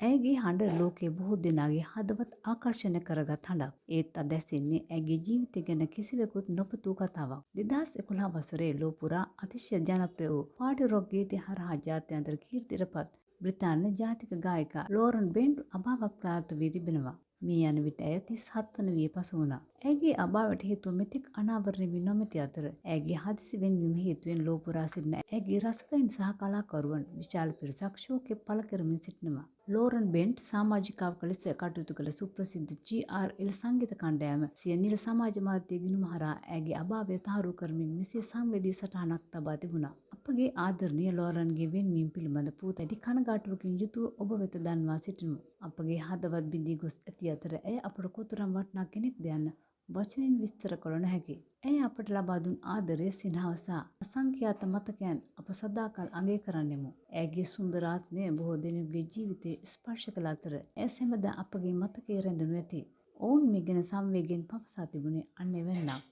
ඇයගේ හඬ ලෝකයේ බොහෝ දෙනාගේ හදවත් ආකර්ෂණය කරගත් හඬක්. ඒත් අද ඇසෙන්නේ ඇයගේ ජීවිතය ගැන කිසිවෙකුත් නොපතූ කතාවක්. 2011 වසරේ ලෝ පුරා අතිශය ජනප්‍රිය වූ පාටි රොක් ගීතය හරහා ජාත්‍යන්තර කීර්තියට පත් බ්‍රිතාන්‍ය ජාතික ගායිකා ලෝරන් බෙන්ට් අභාවප්‍රාප්ත වී තිබෙනවා. මේ යන විට ඇය 37 වන විය පසු වුණා. ඇයගේ අභාවයට හේතුව මෙතෙක් අනාවරණය වී නොමැති අතර ඇයගේ හදිසි වෙන්වීම හේතුවෙන් ලෝ පුරා සිටින ඇයගේ රසිකයින් සහ කලාකරුවන් විශාල පිරිසක් ශෝකය පළ කරමින් සිටිනවා. ලෝරන් බෙන්ට් සමාජිකාවක ලෙස කටයුතු කළ සුප්‍රසිද්ධ GRL සංගීත කණ්ඩායම සිය නිල සමාජ මාධ්‍ය ගිණුම හරහා ඇයගේ අභාවය තහවුරු කරමින් මෙසේ සංවේදී සටහනක් තබා තිබුණා. අපගේ ආදරණීය ලෝරන්ගේ වෙන්වීම පිළිබඳ පුවතැඩි කනගාටුවකින් යුතුව ඔබ වෙත දන්වා සිටිමු. අපගේ හදවත් බිඳී ගොස් ඇති අතර ඇය අපට කොතරම් වටිනා කෙනෙක්ද යන්න වචනෙන් විස්තර කළ නොහැකි. ඇය අපට ලබා දුන් ආදරය, සිනහව සහ අසංඛ්‍යාත මතකයන් අප සදාකල් අගය කරන්නෙමු. ඇයගේ සුන්දර ආත්මය බොහෝ දෙනෙකුගේ ජීවිතය ස්පර්ශ කළ අතර ඇය සැමදා අපගේ මතකයේ රැඳෙනු ඇති. ඔවුන් මේ ගැන සංවේගයෙන් පවසා තිබුණේ අන්න එවැන්නක්.